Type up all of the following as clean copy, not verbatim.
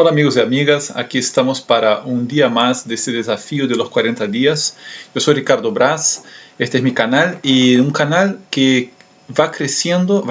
Hola amigos y amigas, aquí estamos para un día más de este desafío de los 40 días. Yo soy Ricardo Braz, este es mi canal y un canal que va creciendo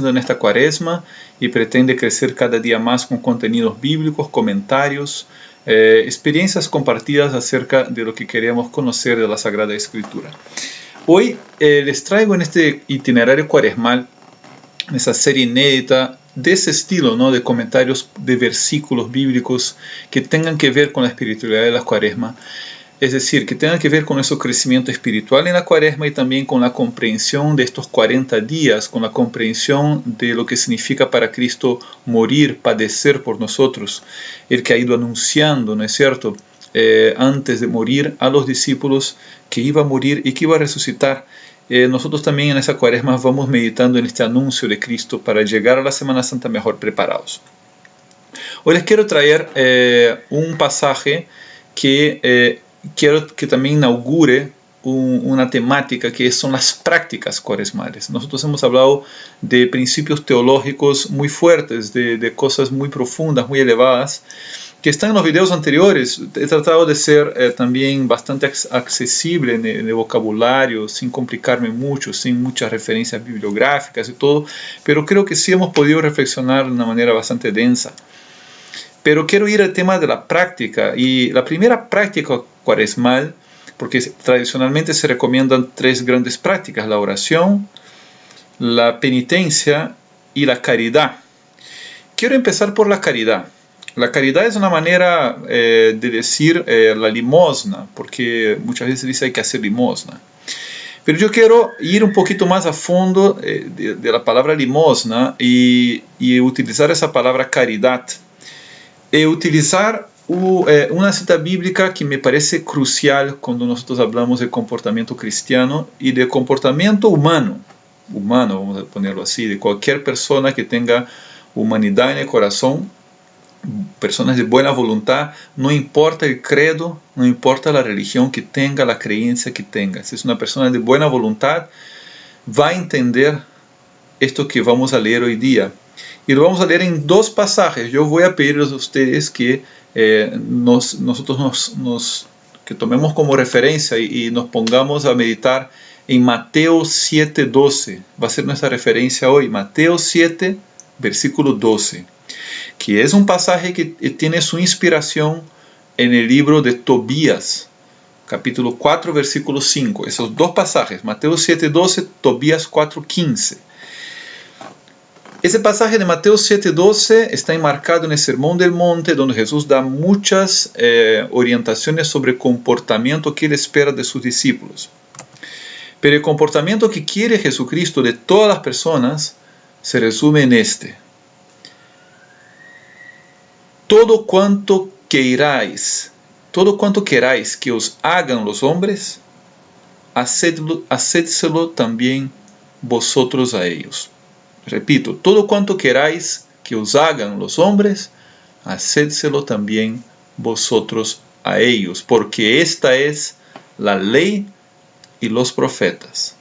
en esta cuaresma y pretende crecer cada día más con contenidos bíblicos, comentarios, experiencias compartidas acerca de lo que queremos conocer de la Sagrada Escritura. Hoy les traigo en este itinerario cuaresmal, en esa serie inédita, de ese estilo, ¿no? De comentarios de versículos bíblicos que tengan que ver con la espiritualidad de la cuaresma, es decir, que tengan que ver con ese crecimiento espiritual en la cuaresma y también con la comprensión de estos 40 días, con la comprensión de lo que significa para Cristo morir, padecer por nosotros, el que ha ido anunciando, ¿no es cierto?, antes de morir a los discípulos que iba a morir y que iba a resucitar. Nosotros también en esa cuaresma vamos meditando en este anuncio de Cristo para llegar a la Semana Santa mejor preparados. Hoy les quiero traer un pasaje que quiero que también inaugure una temática que son las prácticas cuaresmales. Nosotros hemos hablado de principios teológicos muy fuertes, de cosas muy profundas, muy elevadas, que están en los videos anteriores. He tratado de ser también bastante accesible en el vocabulario, sin complicarme mucho, sin muchas referencias bibliográficas y todo, pero creo que sí hemos podido reflexionar de una manera bastante densa. Pero quiero ir al tema de la práctica, y la primera práctica cuaresmal, porque tradicionalmente se recomiendan 3 grandes prácticas: la oración, la penitencia y la caridad. Quiero empezar por la caridad. La caridad es una manera de decir la limosna, porque muchas veces dice hay que hacer limosna. Pero yo quiero ir un poquito más a fondo de la palabra limosna y utilizar esa palabra caridad. Utilizar una cita bíblica que me parece crucial cuando nosotros hablamos de comportamiento cristiano y de comportamiento humano, vamos a ponerlo así, de cualquier persona que tenga humanidad en el corazón, personas de buena voluntad, no importa el credo, no importa la religión que tenga, la creencia que tenga. Si es una persona de buena voluntad, va a entender esto que vamos a leer hoy día. Y lo vamos a leer en 2 pasajes. Yo voy a pedirles a ustedes que nosotros que tomemos como referencia y nos pongamos a meditar en Mateo 7:12. Va a ser nuestra referencia hoy. Mateo 7, versículo 12. Que es un pasaje que tiene su inspiración en el libro de Tobías, capítulo 4, versículo 5. Esos 2 pasajes, Mateo 7:12, Tobías 4:15. Ese pasaje de Mateo 7:12 está enmarcado en el Sermón del Monte, donde Jesús da muchas orientaciones sobre el comportamiento que él espera de sus discípulos. Pero el comportamiento que quiere Jesucristo de todas las personas se resume en este: todo cuanto queráis que os hagan los hombres, hacédselo también vosotros a ellos. Repito, todo cuanto queráis que os hagan los hombres, hacédselo también vosotros a ellos, porque esta es la ley y los profetas.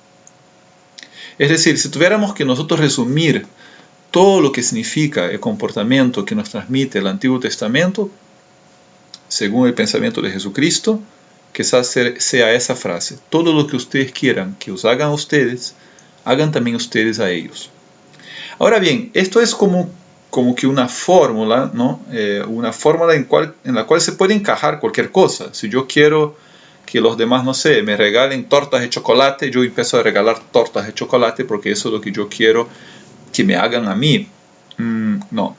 Es decir, si tuviéramos que nosotros resumir todo lo que significa el comportamiento que nos transmite el Antiguo Testamento, según el pensamiento de Jesucristo, quizás sea esa frase: todo lo que ustedes quieran que os hagan a ustedes, hagan también ustedes a ellos. Ahora bien, esto es como que una fórmula, ¿no? Una fórmula en la cual se puede encajar cualquier cosa. Si yo quiero que los demás, no sé, me regalen tortas de chocolate, yo empiezo a regalar tortas de chocolate porque eso es lo que yo quiero que me hagan a mí. No,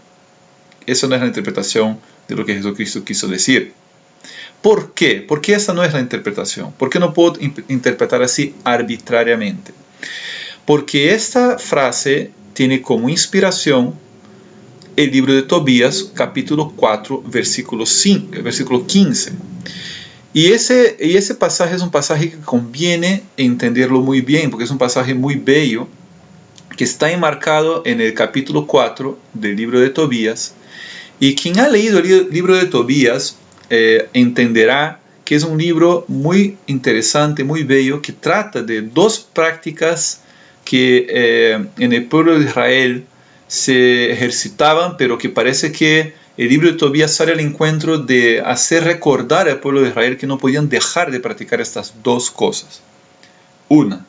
esa no es la interpretación de lo que Jesucristo quiso decir. ¿Por qué? ¿Por qué esa no es la interpretación? ¿Por qué no puedo interpretar así arbitrariamente? Porque esta frase tiene como inspiración el libro de Tobías, capítulo 4, versículo 15. Y ese pasaje es un pasaje que conviene entenderlo muy bien, porque es un pasaje muy bello, que está enmarcado en el capítulo 4 del libro de Tobías. Y quien ha leído el libro de Tobías entenderá que es un libro muy interesante, muy bello, que trata de 2 prácticas que en el pueblo de Israel se ejercitaban, pero que parece que el libro de Tobías sale al encuentro de hacer recordar al pueblo de Israel que no podían dejar de practicar estas dos cosas. Una,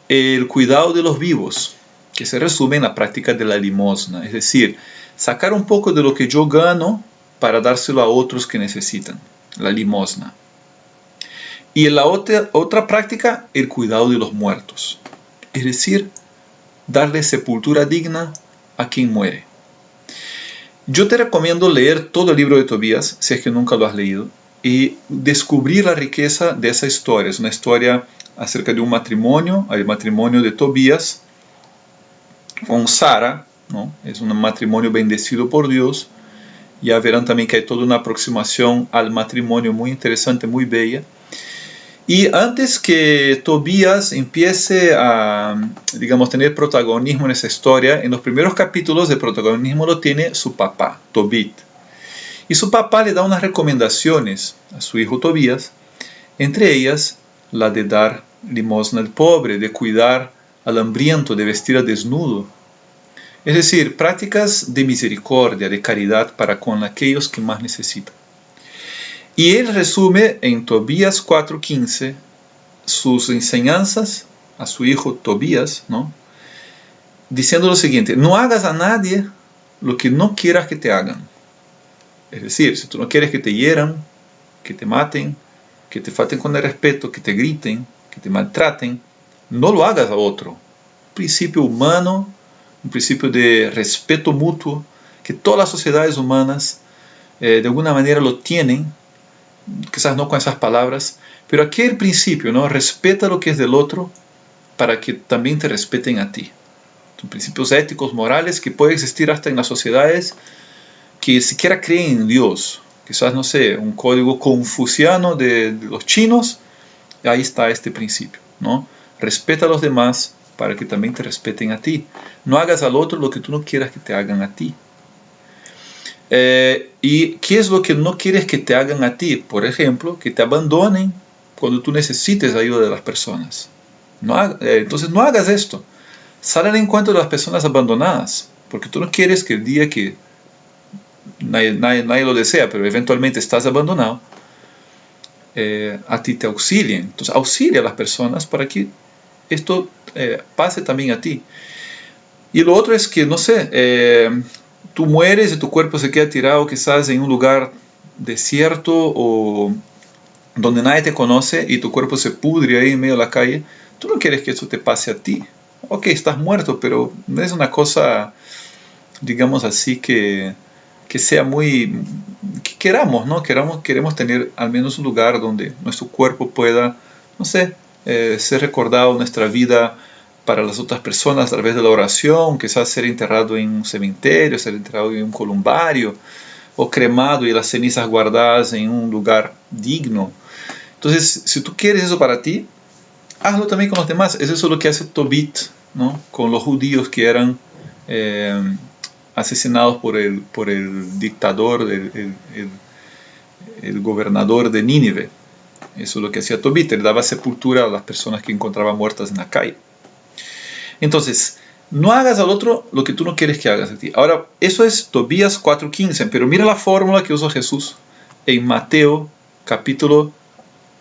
el cuidado de los vivos, que se resume en la práctica de la limosna, es decir, sacar un poco de lo que yo gano para dárselo a otros que necesitan, la limosna. Y en la otra práctica, el cuidado de los muertos, es decir, darle sepultura digna a quien muere. Yo te recomiendo leer todo el libro de Tobías, si es que nunca lo has leído, y descubrir la riqueza de esa historia. Es una historia acerca de un matrimonio, el matrimonio de Tobías con Sara, ¿no? Es un matrimonio bendecido por Dios. Ya verán también que hay toda una aproximación al matrimonio muy interesante, muy bella. Y antes que Tobías empiece a, digamos, tener protagonismo en esa historia, en los primeros capítulos de protagonismo lo tiene su papá, Tobit. Y su papá le da unas recomendaciones a su hijo Tobías, entre ellas la de dar limosna al pobre, de cuidar al hambriento, de vestir al desnudo. Es decir, prácticas de misericordia, de caridad para con aquellos que más necesitan. Y él resume en Tobías 4:15 sus enseñanzas a su hijo Tobías, ¿no? Diciendo lo siguiente: no hagas a nadie lo que no quieras que te hagan. Es decir, si tú no quieres que te hieran, que te maten, que te falten con el respeto, que te griten, que te maltraten, no lo hagas a otro. Un principio humano, un principio de respeto mutuo, que todas las sociedades humanas de alguna manera lo tienen, quizás no con esas palabras, pero aquí el principio, ¿no? Respeta lo que es del otro para que también te respeten a ti. Son principios éticos, morales, que pueden existir hasta en las sociedades que siquiera creen en Dios. Quizás, no sé, un código confuciano de los chinos, ahí está este principio, ¿no? Respeta a los demás para que también te respeten a ti. No hagas al otro lo que tú no quieras que te hagan a ti. ¿Y qué es lo que no quieres que te hagan a ti? Por ejemplo, que te abandonen cuando tú necesites ayuda de las personas. Entonces no hagas esto. Sal al encuentro de las personas abandonadas, porque tú no quieres que el día que nadie lo desea, pero eventualmente estás abandonado, a ti te auxilien. Entonces auxilia a las personas para que esto pase también a ti. Y lo otro es que, no sé, tú mueres y tu cuerpo se queda tirado quizás en un lugar desierto o donde nadie te conoce y tu cuerpo se pudre ahí en medio de la calle. Tú no quieres que eso te pase a ti. Ok, estás muerto, pero no es una cosa, digamos así, que sea muy... que queramos, ¿no? Queremos tener al menos un lugar donde nuestro cuerpo pueda, no sé, ser recordado en nuestra vida para las otras personas a través de la oración, quizás ser enterrado en un cementerio, ser enterrado en un columbario, o cremado y las cenizas guardadas en un lugar digno. Entonces, si tú quieres eso para ti, hazlo también con los demás. Es eso lo que hace Tobit, ¿no? Con los judíos que eran asesinados por el dictador, el gobernador de Nínive. Eso es lo que hacía Tobit. Él daba sepultura a las personas que encontraba muertas en la calle. Entonces, no hagas al otro lo que tú no quieres que hagas a ti. Ahora, eso es Tobías 4:15, pero mira la fórmula que usó Jesús en Mateo capítulo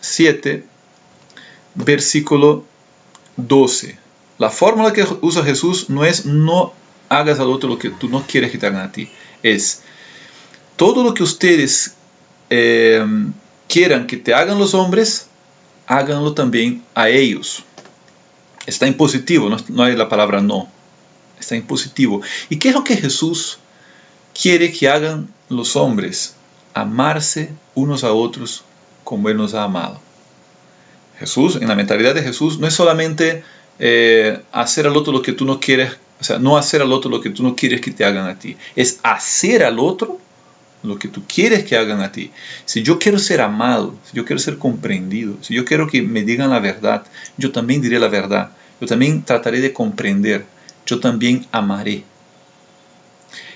7, versículo 12. La fórmula que usa Jesús no es no hagas al otro lo que tú no quieres que te hagan a ti. Es todo lo que ustedes quieran que te hagan los hombres, háganlo también a ellos. Está en positivo, no hay la palabra no. Está en positivo. ¿Y qué es lo que Jesús quiere que hagan los hombres? Amarse unos a otros como Él nos ha amado. Jesús, en la mentalidad de Jesús, no es solamente hacer al otro lo que tú no quieres, o sea, no hacer al otro lo que tú no quieres que te hagan a ti. Es hacer al otro lo que tú quieres que hagan a ti. Si yo quiero ser amado, si yo quiero ser comprendido, si yo quiero que me digan la verdad, yo también diré la verdad. Yo también trataré de comprender. Yo también amaré.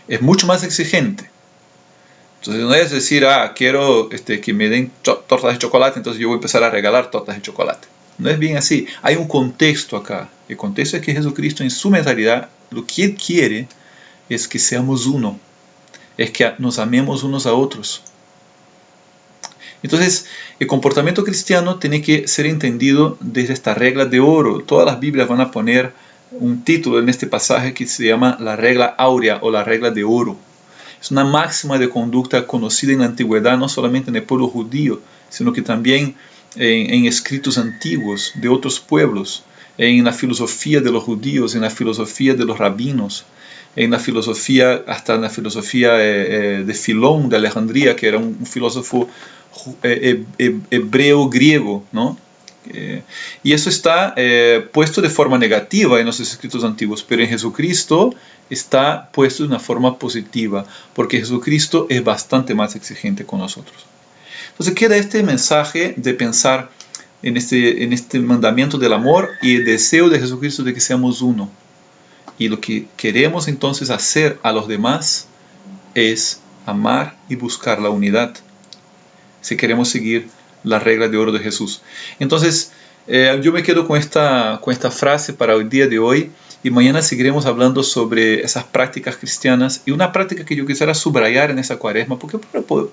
Es mucho más exigente. Entonces no es decir, quiero que me den tortas de chocolate, entonces yo voy a empezar a regalar tortas de chocolate. No es bien así. Hay un contexto acá. El contexto es que Jesucristo en su mentalidad, lo que Él quiere es que seamos uno. es que nos amemos unos a otros. Entonces, el comportamiento cristiano tiene que ser entendido desde esta regla de oro. Todas las Biblias van a poner un título en este pasaje que se llama la regla áurea o la regla de oro. Es una máxima de conducta conocida en la antigüedad, no solamente en el pueblo judío, sino que también en escritos antiguos de otros pueblos, en la filosofía de los judíos, en la filosofía de los rabinos, en la filosofía, hasta en la filosofía de Filón de Alejandría, que era un filósofo hebreo griego, ¿no? Y eso está puesto de forma negativa en los escritos antiguos, pero en Jesucristo está puesto de una forma positiva, porque Jesucristo es bastante más exigente con nosotros. Entonces queda este mensaje de pensar en este mandamiento del amor y el deseo de Jesucristo de que seamos uno. Y lo que queremos entonces hacer a los demás es amar y buscar la unidad, si queremos seguir la regla de oro de Jesús. Entonces, yo me quedo con esta frase para el día de hoy, y mañana seguiremos hablando sobre esas prácticas cristianas, y una práctica que yo quisiera subrayar en esa cuaresma, porque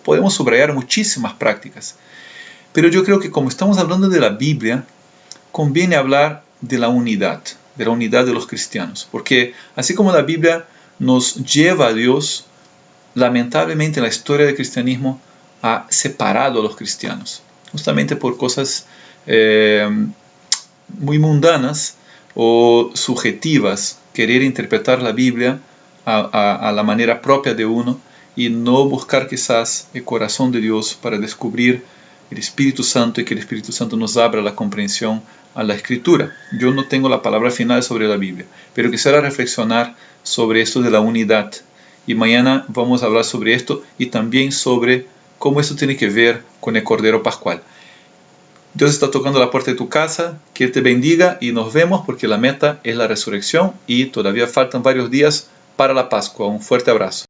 podemos subrayar muchísimas prácticas, pero yo creo que como estamos hablando de la Biblia, conviene hablar de la unidad de los cristianos, porque así como la Biblia nos lleva a Dios, lamentablemente la historia del cristianismo ha separado a los cristianos, justamente por cosas muy mundanas o subjetivas, querer interpretar la Biblia a la manera propia de uno y no buscar quizás el corazón de Dios para descubrir el Espíritu Santo y que el Espíritu Santo nos abra la comprensión a la Escritura. Yo no tengo la palabra final sobre la Biblia, pero quisiera reflexionar sobre esto de la unidad. Y mañana vamos a hablar sobre esto y también sobre cómo esto tiene que ver con el Cordero Pascual. Dios está tocando la puerta de tu casa, que Él te bendiga y nos vemos, porque la meta es la resurrección y todavía faltan varios días para la Pascua. Un fuerte abrazo.